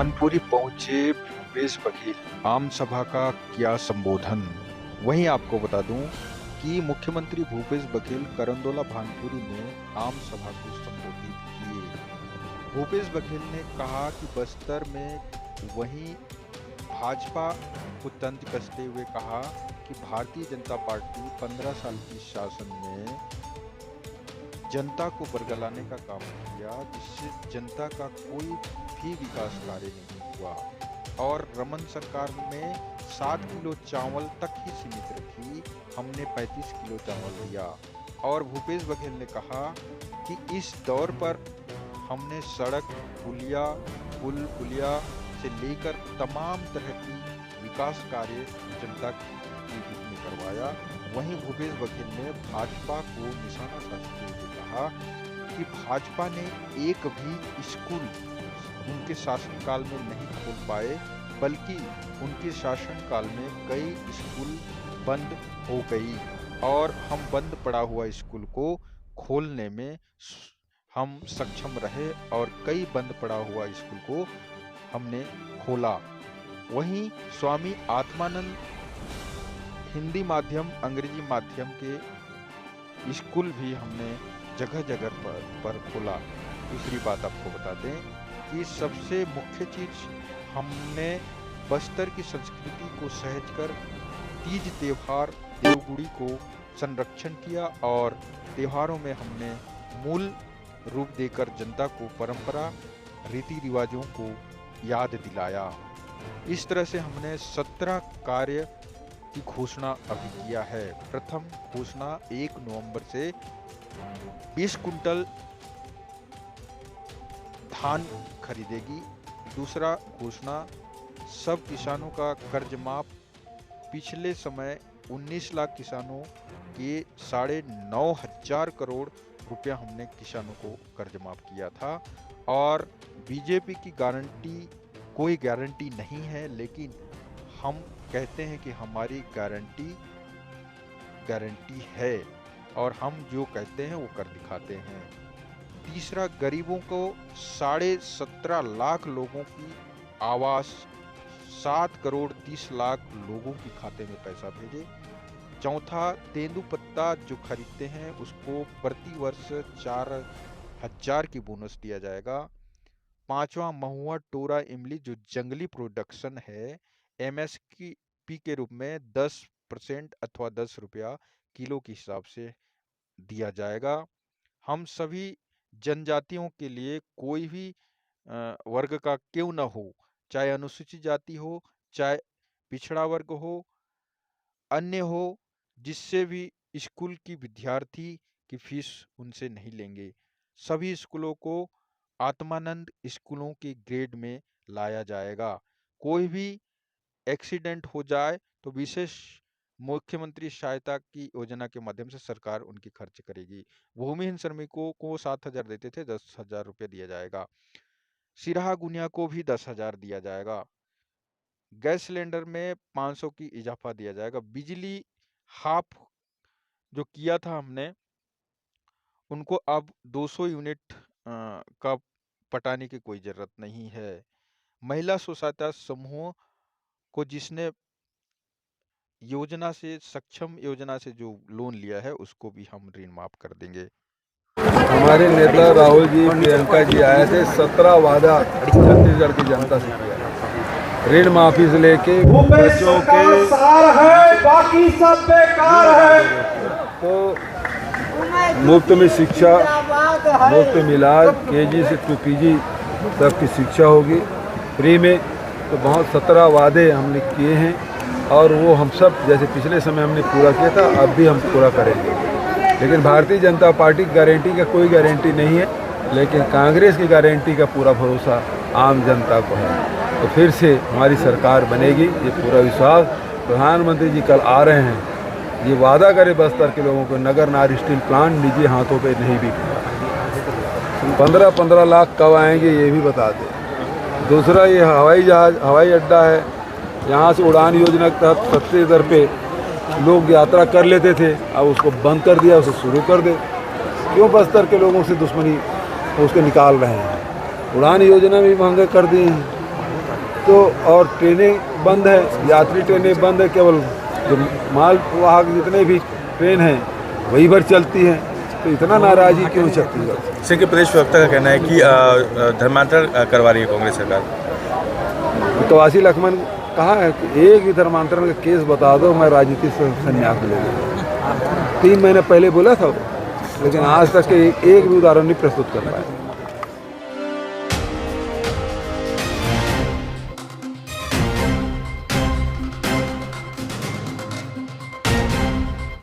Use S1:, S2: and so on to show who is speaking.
S1: भानपुरी पहुंचे भूपेश बघेल, आम सभा का किया संबोधन। वहीं आपको बता दूं कि मुख्यमंत्री भूपेश बघेल करंदोला भानपुरी में आम सभा को संबोधित किए। भूपेश बघेल ने कहा कि बस्तर में वहीं भाजपा को तंज कसते हुए कहा कि भारतीय जनता पार्टी 15 साल की शासन में जनता को बरगलाने का काम किया, जिससे जनता का कोई भी विकास कार्य नहीं हुआ और रमन सरकार में 7 किलो चावल तक ही सीमित रखी, हमने 35 किलो चावल दिया। और भूपेश बघेल ने कहा कि इस दौर पर हमने सड़क, पुलिया से लेकर तमाम तरह की विकास कार्य जनता के हित में करवाया। वहीं भूपेश बघेल ने भाजपा को निशाना साधते हुए कहा कि भाजपा ने एक भी स्कूल उनके शासनकाल में नहीं खोल पाए, बल्कि उनके शासनकाल में कई स्कूल बंद हो गई और हम बंद पड़ा हुआ स्कूल को खोलने में हम सक्षम रहे और कई बंद पड़ा हुआ स्कूल को हमने खोला। वहीं स्वामी आत्मानंद हिंदी माध्यम, अंग्रेजी माध्यम के स्कूल भी हमने जगह जगह पर खोला। दूसरी बात आपको बता दें कि सबसे मुख्य चीज, हमने बस्तर की संस्कृति को सहजकर तीज त्योहार देवगुड़ी को संरक्षण किया और त्योहारों में हमने मूल रूप देकर जनता को परंपरा, रीति रिवाजों को याद दिलाया। इस तरह से हमने 17 कार्य की घोषणा अभी किया है। प्रथम घोषणा 1 नवंबर से 20 कुंटल धान खरीदेगी। दूसरा घोषणा, सब किसानों का कर्ज माफ। पिछले समय 19 लाख किसानों के 9,500 करोड़ रुपया हमने किसानों को कर्ज माफ किया था। और बीजेपी की गारंटी कोई गारंटी नहीं है, लेकिन हम कहते हैं कि हमारी गारंटी है और हम जो कहते हैं वो कर दिखाते हैं। तीसरा, गरीबों को 17.5 लाख लोगों की आवास, 7 करोड़ 30 लाख लोगों के खाते में पैसा भेजे। चौथा, तेंदुपत्ता जो खरीदते हैं उसको प्रति वर्ष 4,000 की बोनस दिया जाएगा। पांचवा, महुआ, टोरा, इमली जो जंगली प्रोडक्शन है, MSP के रूप में 10% अथवा 10 रुपया किलो के हिसाब से दिया जाएगा। हम सभी जनजातियों के लिए कोई भी वर्ग का क्यों न हो, चाहे अनुसूचित जाति हो, चाहे पिछड़ा वर्ग हो, अन्य हो, जिससे भी स्कूल की विद्यार्थी की फीस उनसे नहीं लेंगे। सभी स्कूलों को आत्मानंद स्कूलों के ग्रेड में लाया जाएगा। कोई भी एक्सीडेंट हो जाए तो विशेष मुख्यमंत्री सहायता की योजना के माध्यम से सरकार उनकी खर्च करेगी। भूमिहीन श्रमिकों को 7,000 देते थे, 10,000 रुपये दिया जाएगा। सिराहा गुनिया को भी 10,000 दिया जाएगा। गैस सिलेंडर में 500 की इजाफा दिया जाएगा। बिजली हाफ जो किया था हमने, उनको अब 200 यूनिट का पटाने की कोई जरूरत नहीं है। महिला स्वसहायता समूह को जिसने योजना से, सक्षम योजना से जो लोन लिया है, उसको भी हम ऋण माफ कर देंगे।
S2: हमारे नेता राहुल जी, प्रियंका जी आए थे। 17 वादा छत्तीसगढ़ की जनता से किया, ऋण माफी से लेके बच्चों के
S3: है, बाकी सब बेकार है।
S2: तो मुफ्त में शिक्षा, मुफ्त में इलाज, KG से 2 PG तक की शिक्षा होगी फ्री में। तो बहुत 17 वादे हमने किए हैं और वो हम सब जैसे पिछले समय हमने पूरा किया था, अब भी हम पूरा करेंगे। लेकिन भारतीय जनता पार्टी की गारंटी का कोई गारंटी नहीं है, लेकिन कांग्रेस की गारंटी का पूरा भरोसा आम जनता को है। तो फिर से हमारी सरकार बनेगी, ये पूरा विश्वास। प्रधानमंत्री जी कल आ रहे हैं, ये वादा करे बस्तर के लोगों को, नगर नार स्टील प्लांट निजी हाथों पे नहीं बिकेगा। 15-15 लाख कब आएंगे ये भी बता दें। दूसरा, ये हवाई अड्डा है, यहाँ से उड़ान योजना के तहत सस्ते दर पे लोग यात्रा कर लेते थे, अब उसको बंद कर दिया, उसको शुरू कर दे। क्यों बस्तर के लोगों से दुश्मनी उसको निकाल रहे हैं? उड़ान योजना भी महंगे कर दिए हैं। तो और ट्रेनें बंद है, यात्री ट्रेनें बंद है, केवल जो माल वाहक जितने भी ट्रेन हैं वही भर चलती हैं। तो इतना नाराज़गी क्यों छत्तीसगढ़?
S4: सिंह के प्रदेश प्रवक्ता का कहना है कि धर्मांतरण करवा रही है कांग्रेस सरकार।
S2: मुतवासिल लक्ष्मण कहा है कि एक भी धर्मांतरण का केस बता दो, मैं राजनीति से संन्यास ले लूँगा। 3 महीने पहले बोला था वो, लेकिन आज तक एक भी उदाहरण नहीं प्रस्तुत कर पाया।